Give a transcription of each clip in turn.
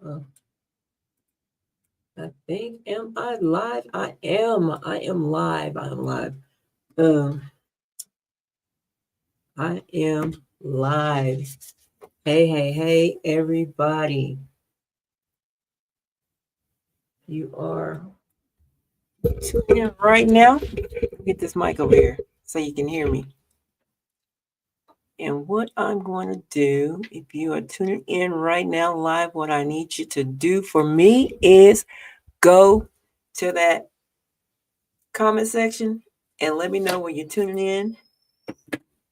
I think, am I live? I am live. Um, I am live. Hey, everybody. You are tuning in right now. Get this mic over here so you can hear me. And what I'm going to do, if you are tuning in right now live, what I need you to do for me is go to that comment section and let me know where you're tuning in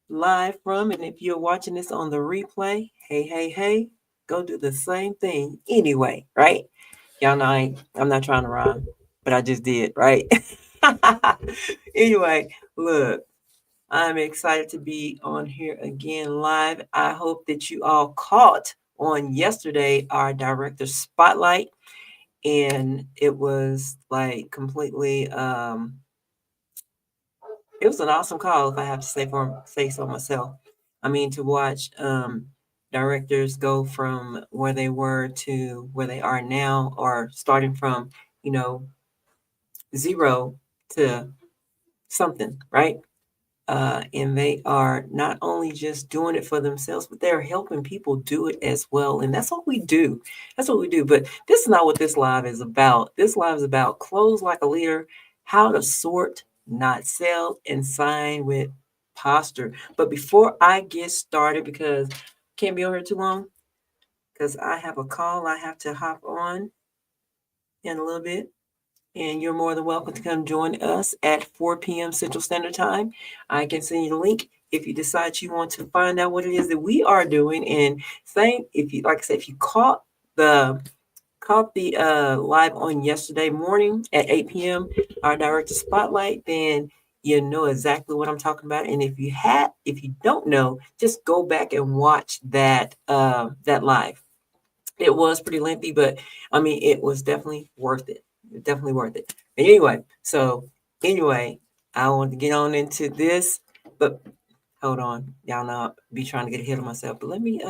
live from. And if you're watching this on the replay, hey, go do the same thing anyway, right? Y'all know I'm not trying to rhyme, but I just did, right? Anyway, look, I'm excited to be on here again live. I hope that you all caught on yesterday our director spotlight, and it was like completely it was an awesome call, if I have to say so myself. I mean, to watch directors go from where they were to where they are now, or starting from, you know, zero to something, right? And they are not only just doing it for themselves, but they're helping people do it as well. And that's what we do. That's what we do. But this is not what this live is about. This live is about close like a leader, how to sort, not sell, and sign with posture. But before I get started, because I can't be on here too long, because I have a call I have to hop on in a little bit. And you're more than welcome to come join us at 4 p.m. Central Standard Time. I can send you the link if you decide you want to find out what it is that we are doing. And same, if you, like I said, if you caught the live on yesterday morning at 8 p.m., our director spotlight, then you know exactly what I'm talking about. And if you don't know, just go back and watch that live. It was pretty lengthy, but I mean, it was definitely worth it. Definitely worth it. And anyway, I want to get on into this, but hold on, y'all know I'll be trying to get ahead of myself. But let me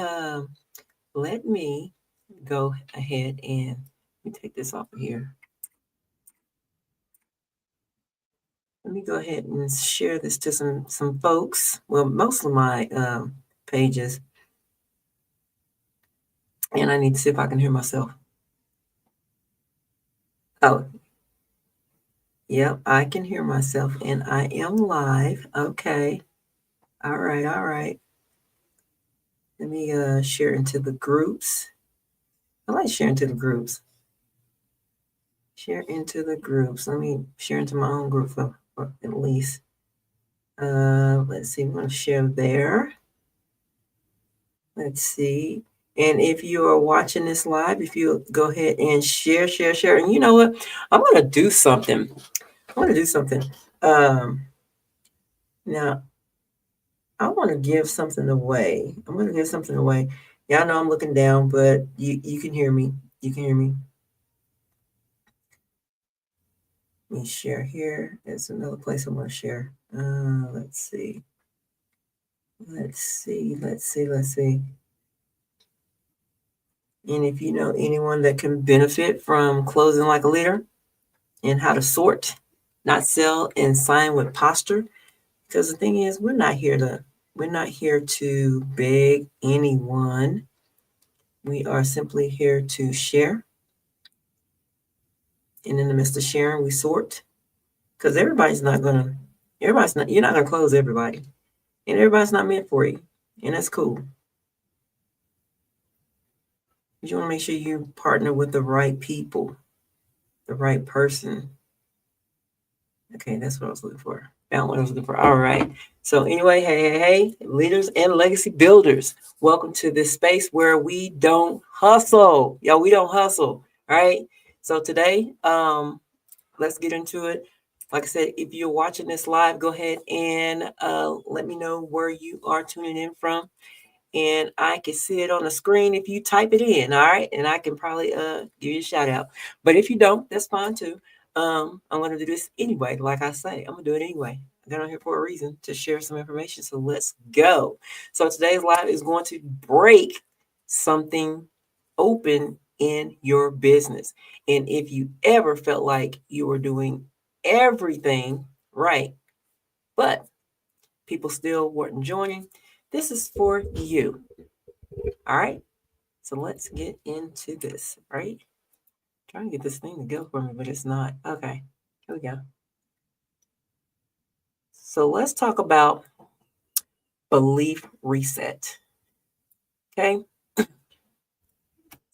go ahead and let me take this off of here. Let me go ahead and share this to some folks. Well, most of my pages, and I need to see if I can hear myself. Oh, yep, I can hear myself, and I am live. Okay. All right. Let me share into the groups. I like sharing to the groups. Share into the groups. Let me share into my own group for at least. Let's see. I'm going to share there. Let's see. And if you are watching this live, if you go ahead and share. And you know what? I'm going to do something. Now, I want to give something away. Y'all know I'm looking down, but you can hear me. You can hear me. Let me share here. There's another place I want to share. Let's see. And if you know anyone that can benefit from closing like a leader and how to sort, not sell, and sign with posture, because the thing is, we're not here to beg anyone. We are simply here to share. And in the midst of sharing, we sort. Because you're not gonna close everybody. And everybody's not meant for you. And that's cool. You want to make sure you partner with the right people, the right person. Okay, that's what I was looking for. Found what I was looking for. All right. So anyway, hey, leaders and legacy builders, welcome to this space where we don't hustle. We don't hustle. All right. So today, let's get into it. Like I said, if you're watching this live, go ahead and let me know where you are tuning in from. And I can see it on the screen if you type it in, all right? And I can probably give you a shout out. But if you don't, that's fine too. I'm going to do this anyway. Like I say, I'm going to do it anyway. I got on here for a reason, to share some information. So let's go. So today's live is going to break something open in your business. And if you ever felt like you were doing everything right, but people still weren't joining, this is for you. All right. So let's get into this, right? Trying to get this thing to go for me, but it's not. Okay. Here we go. So let's talk about belief reset. Okay.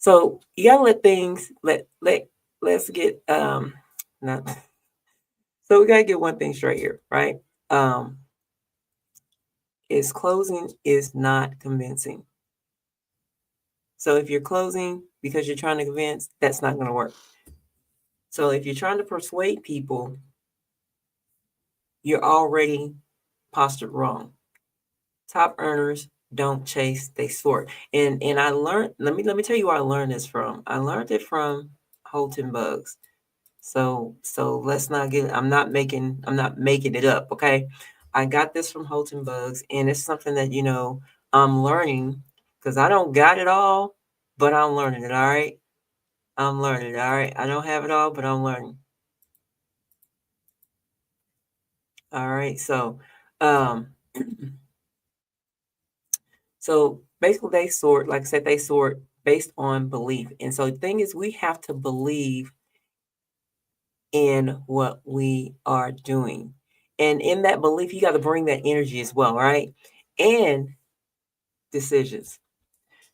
So you gotta let things let's get not so we gotta get one thing straight here, right? Is closing is not convincing. So if you're closing because you're trying to convince, that's not gonna work. So if you're trying to persuade people, you're already postured wrong. Top earners don't chase, they sort. And I learned, let me tell you where I learned this from. I learned it from Holton Buggs. So let's not get I'm not making it up, okay? I got this from Holton Buggs, and it's something that I'm learning because I don't got it all, but I'm learning it, all right? I'm learning it, all right? I don't have it all, but I'm learning. All right. Um so basically they sort, like I said, they sort based on belief. And so the thing is we have to believe in what we are doing. And in that belief, you got to bring that energy as well, right? And decisions.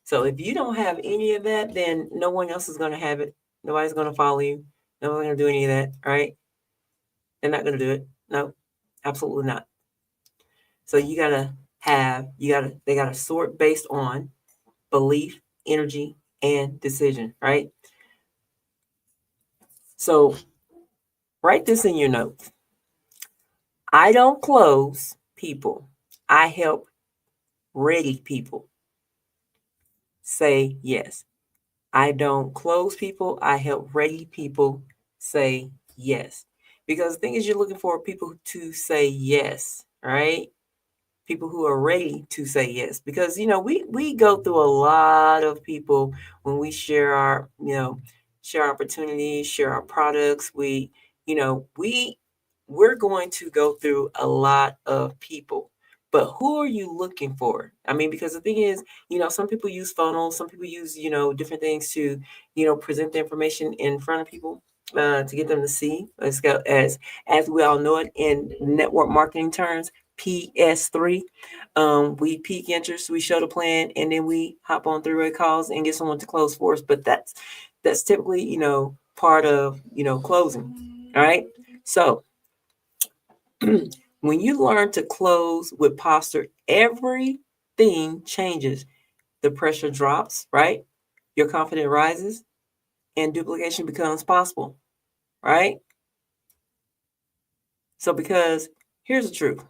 So if you don't have any of that, then no one else is going to have it. Nobody's going to follow you. No one's going to do any of that, right? They're not going to do it. No, absolutely not. So they got to sort based on belief, energy, and decision, right? So write this in your notes. I don't close people. I help ready people say yes. I don't close people. I help ready people say yes. Because the thing is, you're looking for people to say yes, right? People who are ready to say yes, because we go through a lot of people when we share our opportunities, share our products. We're going to go through a lot of people, but who are you looking for? I mean, because the thing is, some people use funnels, some people use different things to present the information in front of people, to get them to see, as we all know it in network marketing terms, PS3. We peak interest, we show the plan, and then we hop on three-way calls and get someone to close for us. But that's typically, part of, closing. All right. So when you learn to close with posture, everything changes. The pressure drops, right? Your confidence rises and duplication becomes possible, right? So because here's the truth.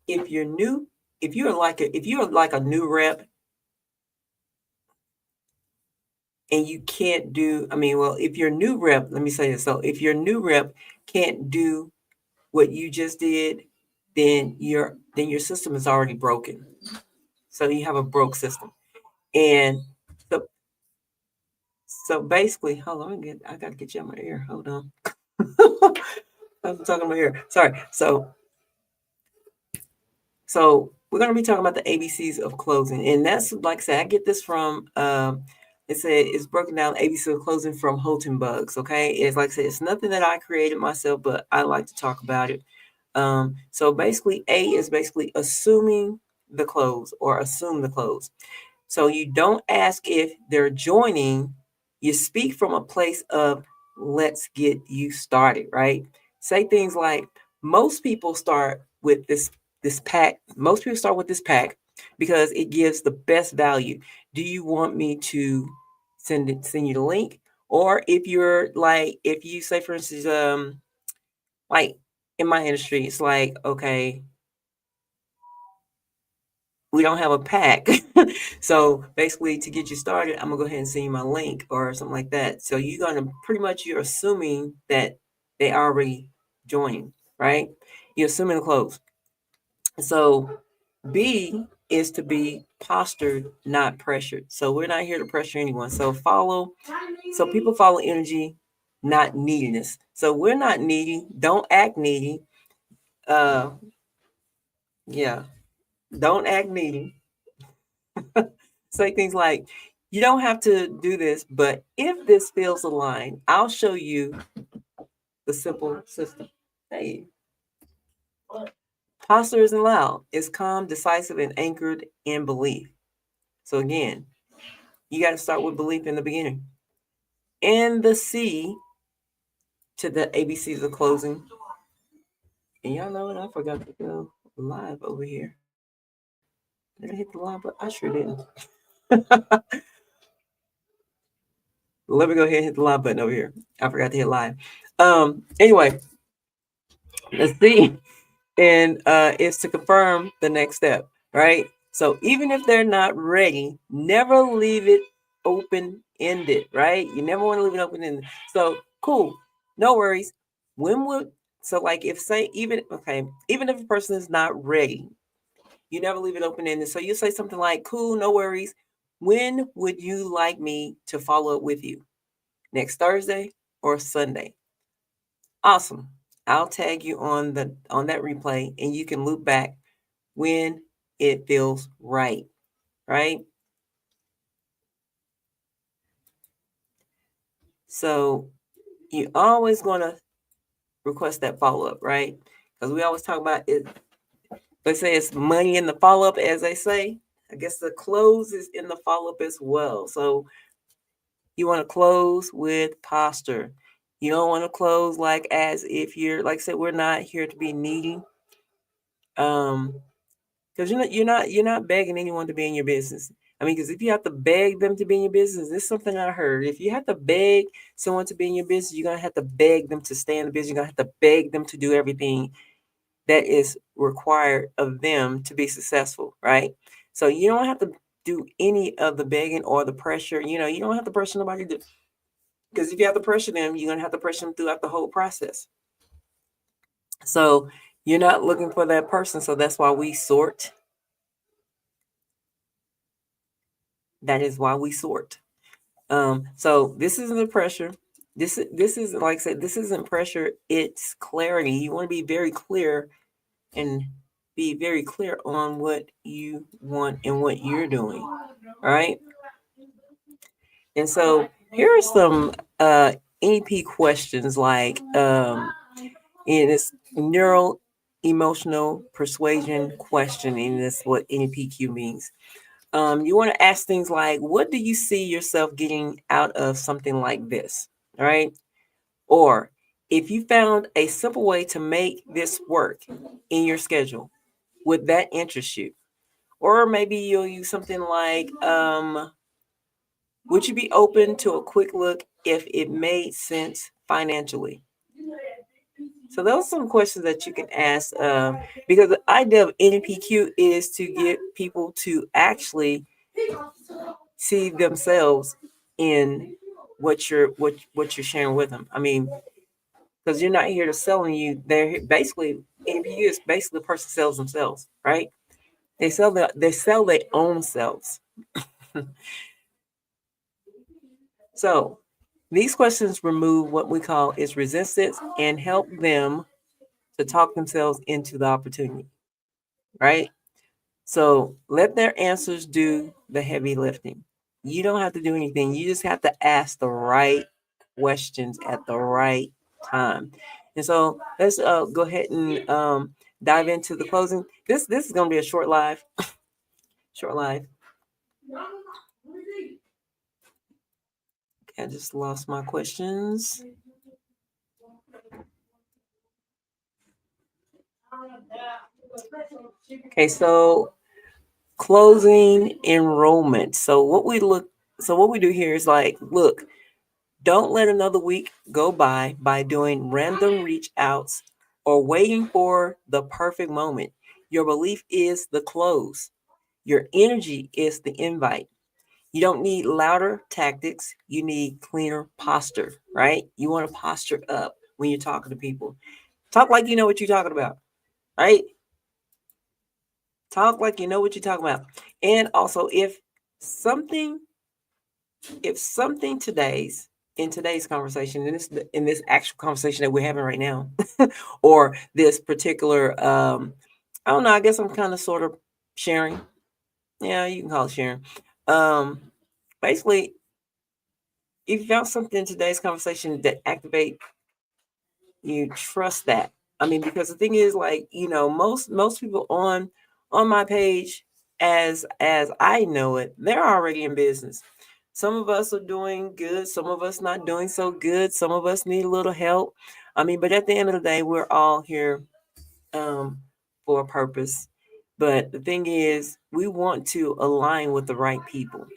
If you're new, if you're like a new rep and you can't do, I mean, well, if your new rep, let me say this. So if your new rep can't do what you just did, then your system is already broken. So you have a broke system. And so so basically, hold on, I gotta get you out my ear. Hold on. I'm talking about here. Sorry. So we're going to be talking about the ABCs of closing, and that's, like I said, I get this from it's broken down ABC of closing from Holton Buggs. Okay, it's like I said, it's nothing that I created myself, but I like to talk about it. So basically, A is basically assuming the close or assume the close. So you don't ask if they're joining, you speak from a place of let's get you started, right? Say things like most people start with this pack. Most people start with this pack because it gives the best value. Do you want me to send you the link? Or if you say, for instance, like in my industry, it's like, okay, we don't have a pack. So basically to get you started, I'm gonna go ahead and send you my link or something like that. So you're assuming that they already joined, right? You're assuming the close. So B is to be postured, not pressured. So we're not here to pressure anyone. So people follow energy, not neediness. So we're not needy. Don't act needy. Uh, yeah, don't act needy. Say things like, you don't have to do this, but if this feels aligned, I'll show you the simple system. Hey, posture isn't loud. It's calm, decisive, and anchored in belief. So again, you got to start with belief in the beginning. And the C to the ABCs of closing. And y'all know what? I forgot to go live over here. Did I hit the live button? I sure didn't. Let me go ahead and hit the live button over here. I forgot to hit live. Anyway, let's see. And it's to confirm the next step, right? So even if they're not ready, never leave it open-ended, right? You never want to leave it open-ended. So cool, no worries. When would like if say even if a person is not ready, you never leave it open-ended. So you say something like, cool, no worries. When would you like me to follow up with you? Next Thursday or Sunday? Awesome. I'll tag you on that replay and you can loop back when it feels right. Right? So you always going to request that follow-up, right? Because we always talk about it. They say it's money in the follow-up, as they say. I guess the close is in the follow-up as well. So you want to close with posture. You don't want to close like as if you're, like I said, we're not here to be needy. Because you're not begging anyone to be in your business. I mean, because if you have to beg them to be in your business, this is something I heard. If you have to beg someone to be in your business, you're gonna have to beg them to stay in the business. You're gonna have to beg them to do everything that is required of them to be successful, right? So you don't have to do any of the begging or the pressure. You don't have to pressure nobody to, because if you have to pressure them, you're gonna have to pressure them throughout the whole process. So you're not looking for that person. So that's why we sort. That is why we sort. So this isn't the pressure. This is like I said, this isn't pressure. It's clarity. You want to be very clear and be very clear on what you want and what you're doing. All right. And so here are some NEP questions like in this neural emotional persuasion questioning. That's what NEPQ means. You want to ask things like, what do you see yourself getting out of something like this? All right. Or if you found a simple way to make this work in your schedule, would that interest you? Or maybe you'll use something like, would you be open to a quick look if it made sense financially? So those are some questions that you can ask, because the idea of NPQ is to get people to actually see themselves in what you're sharing with them. I mean, because you're not here to selling you. They're basically NPQ is basically the person sells themselves, right? They sell their own selves. So these questions remove what we call is resistance and help them to talk themselves into the opportunity, right? So let their answers do the heavy lifting. You don't have to do anything. You just have to ask the right questions at the right time. And so let's go ahead and dive into the closing. This is going to be a short live. Short live. Okay, I just lost my questions. Okay, so closing enrollment. So what we do here is like, look, don't let another week go by doing random reach outs or waiting for the perfect moment. Your belief is the close. Your energy is the invite. You don't need louder tactics. You need cleaner posture, right? You want to posture up when you're talking to people. Talk like you know what you're talking about, right? Talk like you know what you're talking about. And also, something, if something in today's conversation, in this actual conversation that we're having right now, or this particular, I don't know. I guess I'm kind of sort of sharing. Yeah, you can call it sharing. Um, Basically, if you found something in today's conversation that activate you, trust that. I mean, because the thing is, like, most people on my page, as I know it, they're already in business. Some of us are doing good, some of us not doing so good, some of us need a little help. I mean, but at the end of the day, we're all here um, for a purpose. But the thing is, we want to align with the right people.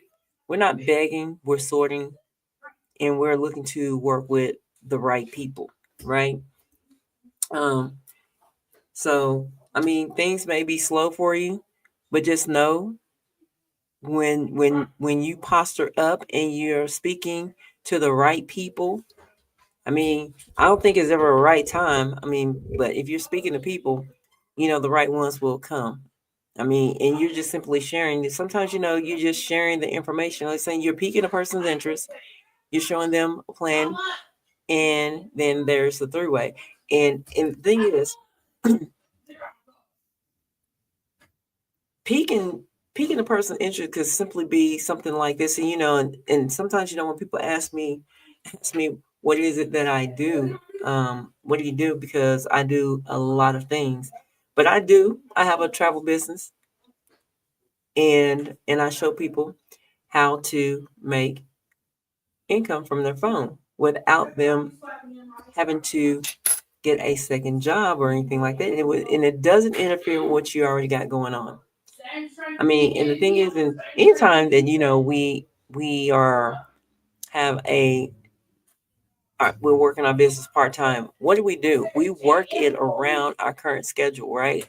We're not begging, we're sorting, and we're looking to work with the right people, right? Um, so, I mean, things may be slow for you, but just know when you posture up and you're speaking to the right people. I mean, I don't think it's ever a right time. I mean, but if you're speaking to people, the right ones will come. I mean, and you're just simply sharing. Sometimes, you're just sharing the information. Like saying you're piquing a person's interest, you're showing them a plan, and then there's the three-way. And the thing is, piquing piquing a person's interest could simply be something like this. And sometimes, when people ask me what is it that I do, what do you do? Because I do a lot of things, but I have a travel business, and I show people how to make income from their phone without them having to get a second job or anything like that. And it doesn't interfere with what you already got going on. I mean, and the thing is, and anytime that we are have we're working our business part time. What do? We work it around our current schedule, right?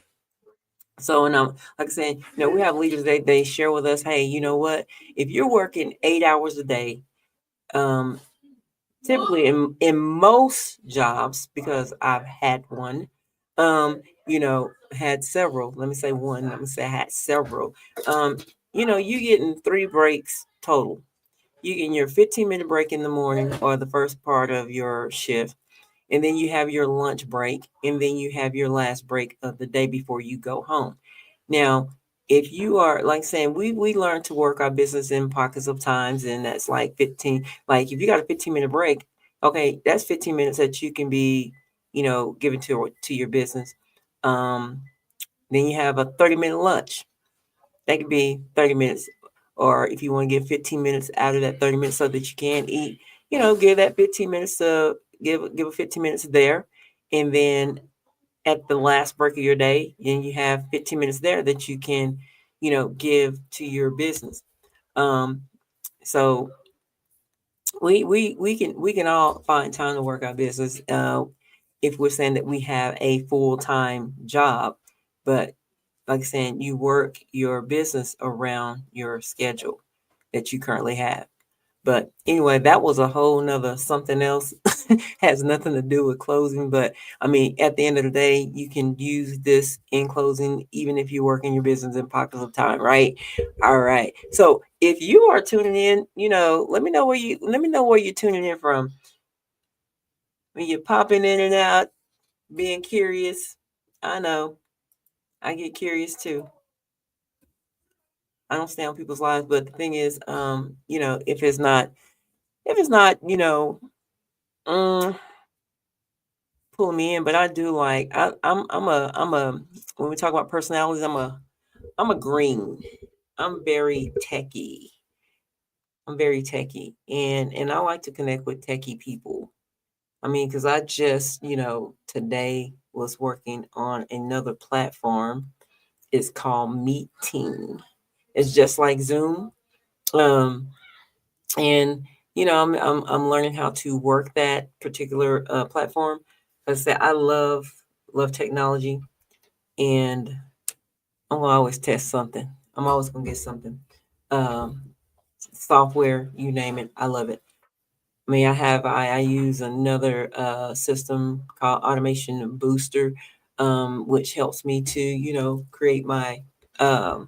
So, and like I said, we have leaders. They share with us, hey, you know what? If you're working 8 hours a day, um, typically in most jobs, because I've had one, had several. Let me say one. Let me say I had several. Um, you getting 3 breaks total. You getting your 15-minute break in the morning or the first part of your shift, and then you have your lunch break, and then you have your last break of the day before you go home. Now, if you are like saying we learn to work our business in pockets of times, and that's like 15. Like if you got a 15-minute break, okay, that's 15 minutes that you can be, given to your business. Um, then you have a 30-minute lunch. That could be 30 minutes. Or if you want to get 15 minutes out of that 30 minutes so that you can eat, give that 15 minutes to give a 15 minutes there. And then at the last break of your day, and you have 15 minutes there that you can, give to your business. Um, so we can all find time to work our business if we're saying that we have a full-time job. But like saying, you work your business around your schedule that you currently have. But anyway, that was a whole nother something else. Has nothing to do with closing. But I mean, at the end of the day, you can use this in closing, even if you work in your business in pockets of time, right? All right. So if you are tuning in, let me know where you're tuning in from. When you're popping in and out, being curious. I know. I get curious too. I don't stay on people's lives, but the thing is, if it's not, um, pull me in. But I do like I'm a when we talk about personalities, I'm a green. I'm very techie. I'm very techie, and I like to connect with techie people. I mean, because I just today was working on another platform. It's called Meeting. It's just like Zoom. Um, and I'm learning how to work that particular platform. As I said, I love technology, and I'm gonna always test something. I'm always gonna get something. Um, Software, you name it, I love it. I mean, I use another system called Automation Booster, which helps me to create my my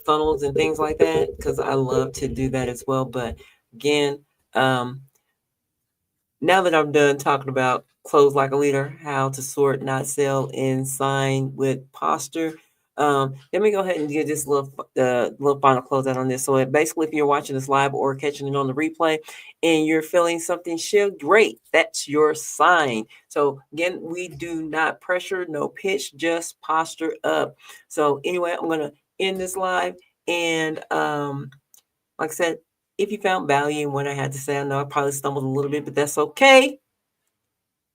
funnels and things like that, because I love to do that as well. But again, now that I'm done talking about close like a leader, how to sort, not sell, and sign with posture, let me go ahead and get this little final closeout on this. So basically, if you're watching this live or catching it on the replay, and you're feeling something shift, great. That's your sign. So again, we do not pressure, no pitch, just posture up. So anyway, I'm gonna end this live, and like I said, if you found value in what I had to say, I know I probably stumbled a little bit, but that's okay.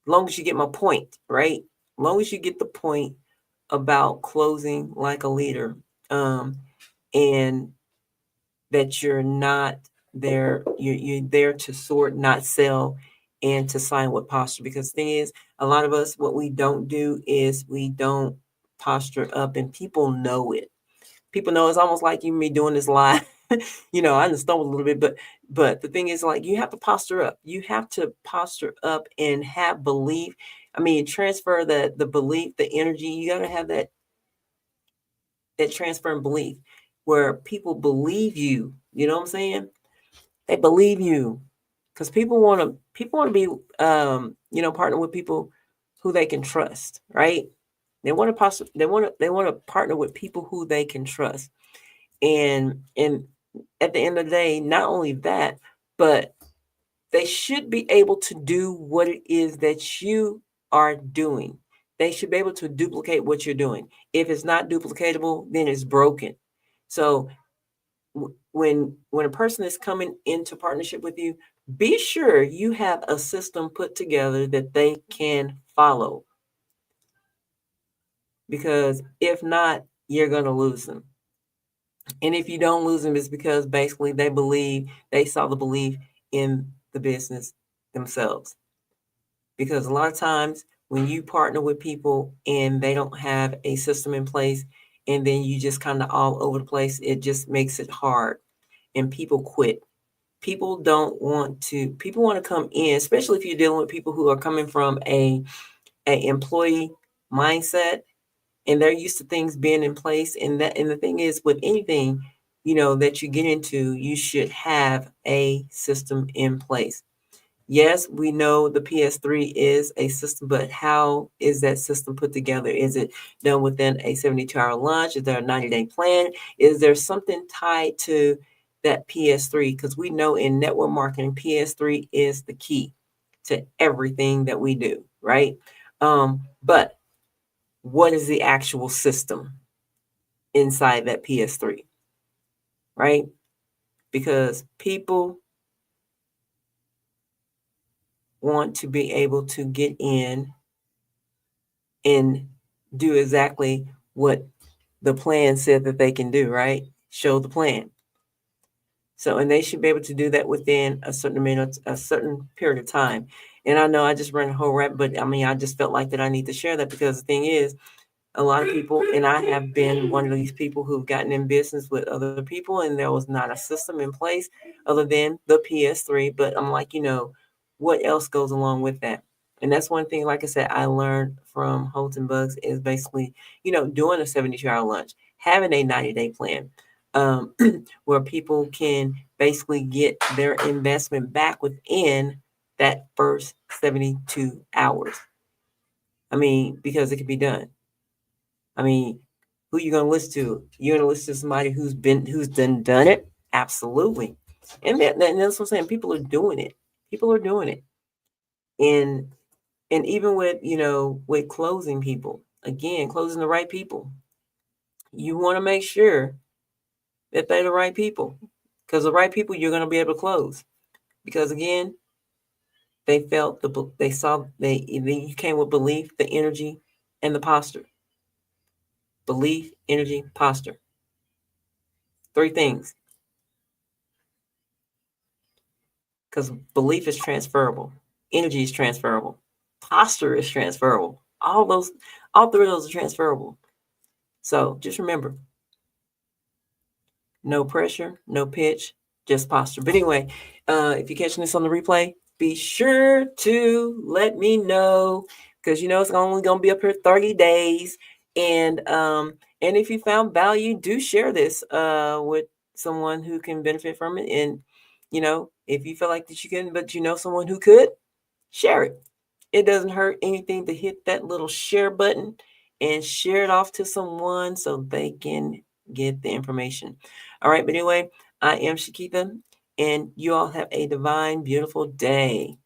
As long as you get my point, right? As long as you get the point about closing like a leader, and that you're not there, you're there to sort, not sell, and to sign with posture. Because the thing is, a lot of us, what we don't do is we don't posture up, and people know it. People know. It's almost like you and me doing this live. I just stumbled a little bit, but the thing is, like, you have to posture up. You have to posture up and have belief. I mean, transfer the belief, the energy. You got to have that transfer and belief where people believe you. You know what I'm saying? They believe you, because people want to be partner with people who they can trust, right? They want to partner with people who they can trust. And at the end of the day, not only that, but they should be able to do what it is that you are doing. They should be able to duplicate what you're doing. If it's not duplicatable, then it's broken. So when a person is coming into partnership with you, be sure you have a system put together that they can follow. Because if not, you're going to lose them. And if you don't lose them, it's because basically they saw the belief in the business themselves. Because a lot of times when you partner with people and they don't have a system in place, and then you just kind of all over the place, it just makes it hard, and people quit. People want to come in, especially if you're dealing with people who are coming from a employee mindset, and they're used to things being in place. And the thing is, with anything, that you get into, you should have a system in place. Yes, we know the PS3 is a system, but how is that system put together? Is it done within a 72-hour lunch? Is there a 90-day plan? Is there something tied to that PS3? Because we know in network marketing, PS3 is the key to everything that we do, right? But what is the actual system inside that PS3, right? Because people want to be able to get in and do exactly what the plan said that they can do, right? Show the plan. So, and they should be able to do that within a certain period of time. And I know I just ran a whole rap, but I mean, I just felt like that I need to share that, because the thing is, a lot of people, and I have been one of these people who've gotten in business with other people, and there was not a system in place other than the PS3. But I'm like, what else goes along with that? And that's one thing, like I said, I learned from Holton Buggs is basically, doing a 72-hour lunch, having a 90-day plan, where people can basically get their investment back within that first 72 hours. I mean, because it can be done. I mean, who you gonna listen to? You're gonna listen to somebody who's done it? Absolutely. And that's what I'm saying. People are doing it. People are doing it. And even with, with closing people, again, closing the right people, you want to make sure that they're the right people. Because the right people you're gonna be able to close. Because again, you came with belief, the energy, and the posture. Belief, energy, posture. 3 things. Because belief is transferable, energy is transferable, posture is transferable. All 3 of those are transferable. So just remember, no pressure, no pitch, just posture. But anyway, if you're catching this on the replay, be sure to let me know, because it's only going to be up here 30 days. And if you found value, do share this with someone who can benefit from it. And if you feel like that you can, but someone who could, share it. It doesn't hurt anything to hit that little share button and share it off to someone so they can get the information. All right, but anyway, I am Shakita, and you all have a divine, beautiful day.